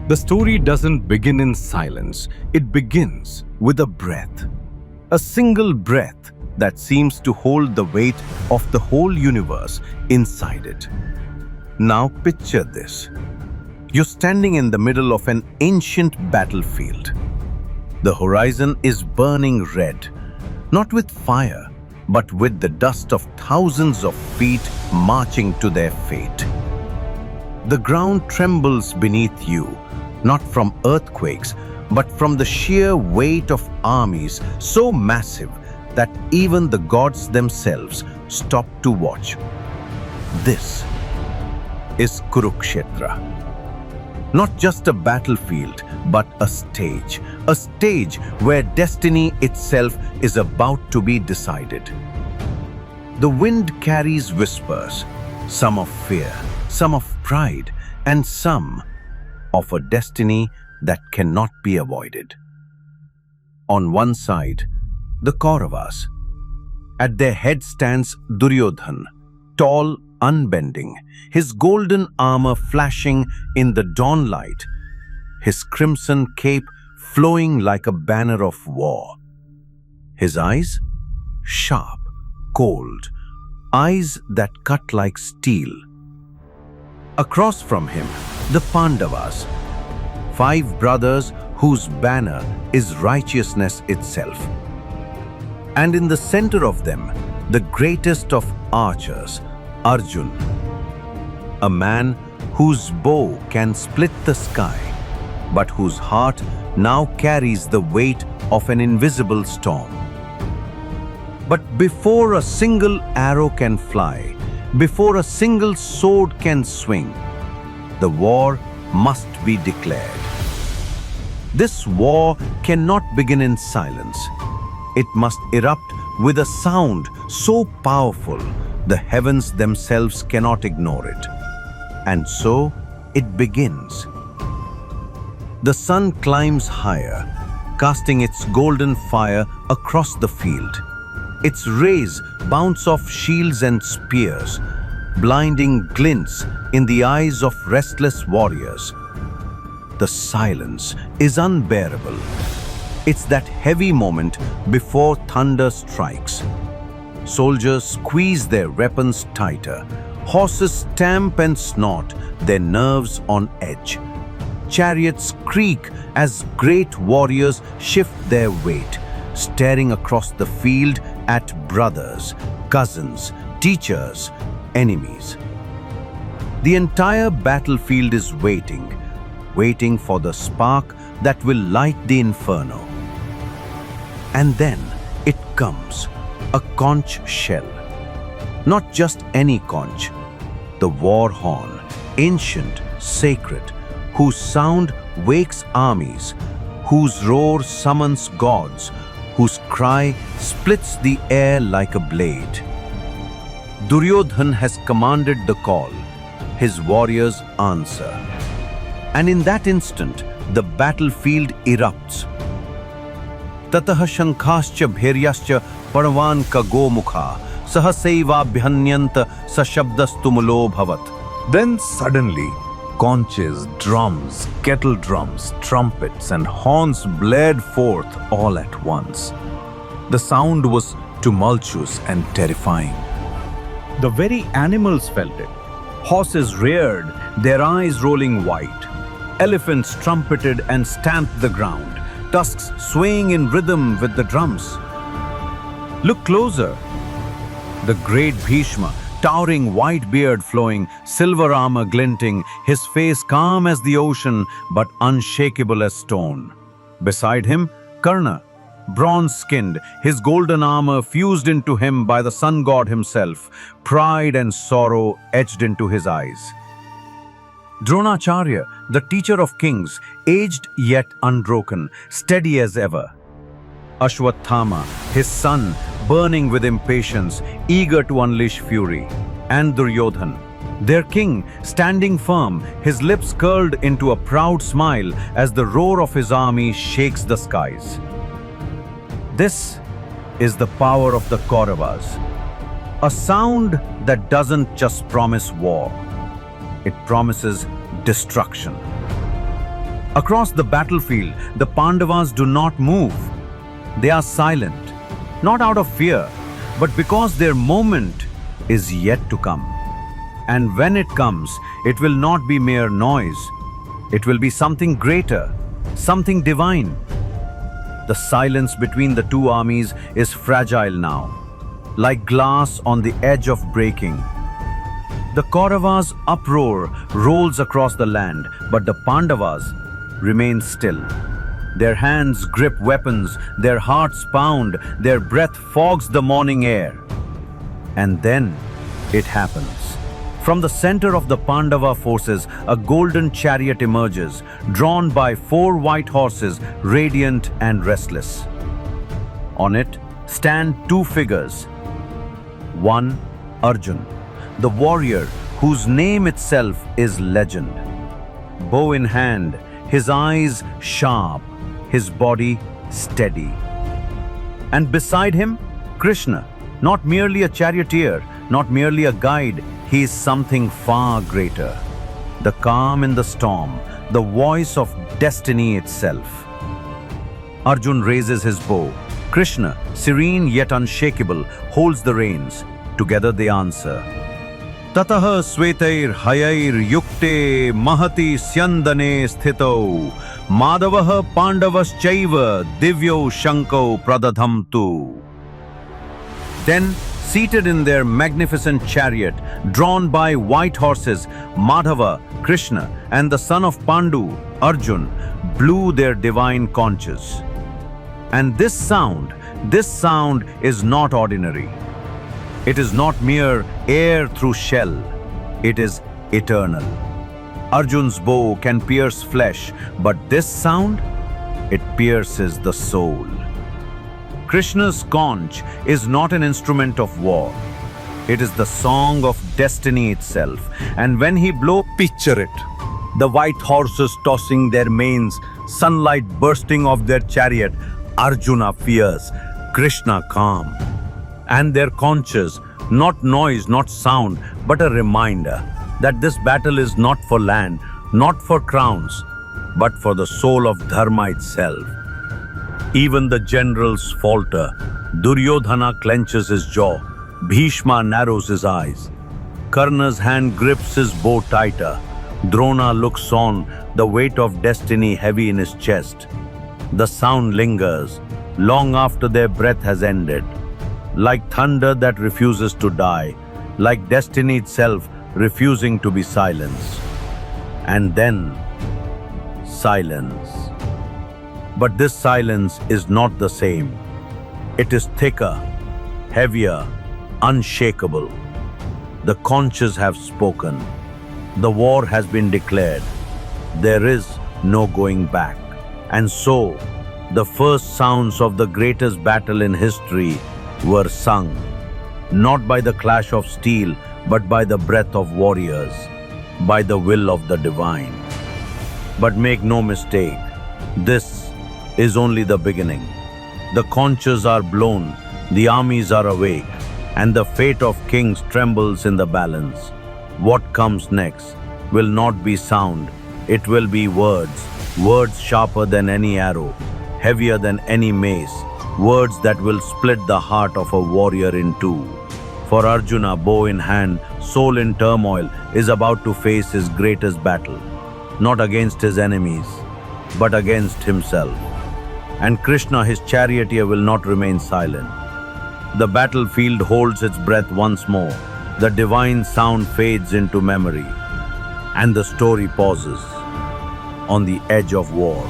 The story doesn't begin in silence, it begins with a breath. A single breath that seems to hold the weight of the whole universe inside it. Now picture this. You're standing in the middle of an ancient battlefield. The horizon is burning red, not with fire, but with the dust of thousands of feet marching to their fate. The ground trembles beneath you, not from earthquakes, but from the sheer weight of armies so massive that even the gods themselves stop to watch. This is Kurukshetra. Not just a battlefield, but a stage where destiny itself is about to be decided. The wind carries whispers, some of fear, some of pride, and some of a destiny that cannot be avoided. On one side, the Kauravas. At their head stands Duryodhan, tall, unbending, his golden armor flashing in the dawn light, his crimson cape flowing like a banner of war. His eyes? Sharp, cold, eyes that cut like steel. Across from him, the Pandavas, 5 brothers whose banner is righteousness itself. And in the center of them, the greatest of archers, Arjuna, a man whose bow can split the sky, but whose heart now carries the weight of an invisible storm. But before a single arrow can fly, before a single sword can swing, the war must be declared. This war cannot begin in silence. It must erupt with a sound so powerful the heavens themselves cannot ignore it. And so it begins. The sun climbs higher, casting its golden fire across the field. Its rays bounce off shields and spears, blinding glints in the eyes of restless warriors. The silence is unbearable. It's that heavy moment before thunder strikes. Soldiers squeeze their weapons tighter. Horses stamp and snort, their nerves on edge. Chariots creak as great warriors shift their weight, staring across the field at brothers, cousins, teachers, enemies. The entire battlefield is waiting for the spark that will light the inferno. And then it comes, a conch shell. Not just any conch, the war horn, ancient, sacred, whose sound wakes armies, whose roar summons gods, whose cry splits the air like a blade. Duryodhan has commanded the call. His warriors answer. And in that instant, the battlefield erupts. Tatah shankhascha bhairyascha parvan ka gomukha sahasevabhyanyanta sashabdastumulo bhavat. Then suddenly, conches, drums, kettle drums, trumpets, and horns blared forth all at once. The sound was tumultuous and terrifying. The very animals felt it. Horses reared, their eyes rolling white. Elephants trumpeted and stamped the ground, tusks swaying in rhythm with the drums. Look closer. The great Bhishma, towering white beard flowing, silver armor glinting, his face calm as the ocean but unshakable as stone. Beside him, Karna, bronze-skinned, his golden armor fused into him by the sun god himself, pride and sorrow etched into his eyes. Dronacharya, the teacher of kings, aged yet unbroken, steady as ever. Ashwathama, his son, burning with impatience, eager to unleash fury. And Duryodhan, their king, standing firm, his lips curled into a proud smile as the roar of his army shakes the skies. This is the power of the Kauravas. A sound that doesn't just promise war. It promises destruction. Across the battlefield, the Pandavas do not move. They are silent, not out of fear, but because their moment is yet to come. And when it comes, it will not be mere noise. It will be something greater, something divine. The silence between the two armies is fragile now, like glass on the edge of breaking. The Kauravas' uproar rolls across the land, but the Pandavas remain still. Their hands grip weapons, their hearts pound, their breath fogs the morning air. And then it happens. From the center of the Pandava forces, a golden chariot emerges, drawn by 4 white horses, radiant and restless. On it stand 2 figures. One, Arjun, the warrior whose name itself is legend. Bow in hand, his eyes sharp, his body steady. And beside him, Krishna, not merely a charioteer, not merely a guide, he is something far greater. The calm in the storm, the voice of destiny itself. Arjun raises his bow. Krishna, serene yet unshakable, holds the reins. Together they answer. Tataha swetair hayair yukte mahati syandane sthito madavaha pandavas chaiva divyo shanko pradadhamtu. Then, seated in their magnificent chariot, drawn by white horses, Madhava, Krishna, and the son of Pandu, Arjun, blew their divine conches. And this sound is not ordinary. It is not mere air through shell. It is eternal. Arjun's bow can pierce flesh, but this sound, it pierces the soul. Krishna's conch is not an instrument of war. It is the song of destiny itself. And when he blows, picture it. The white horses tossing their manes, sunlight bursting off their chariot, Arjuna fierce, Krishna calm. And their conches, not noise, not sound, but a reminder that this battle is not for land, not for crowns, but for the soul of Dharma itself. Even the generals falter. Duryodhana clenches his jaw. Bhishma narrows his eyes. Karna's hand grips his bow tighter. Drona looks on, the weight of destiny heavy in his chest. The sound lingers, long after their breath has ended. Like thunder that refuses to die, like destiny itself refusing to be silenced. And then, silence. But this silence is not the same. It is thicker, heavier, unshakable. The conches have spoken. The war has been declared. There is no going back. And so, the first sounds of the greatest battle in history were sung, not by the clash of steel, but by the breath of warriors, by the will of the divine. But make no mistake, this is only the beginning. The conches are blown, the armies are awake, and the fate of kings trembles in the balance. What comes next will not be sound, it will be words, words sharper than any arrow, heavier than any mace, words that will split the heart of a warrior in two. For Arjuna, bow in hand, soul in turmoil, is about to face his greatest battle, not against his enemies, but against himself. And Krishna, his charioteer, will not remain silent. The battlefield holds its breath once more. The divine sound fades into memory, and the story pauses on the edge of war.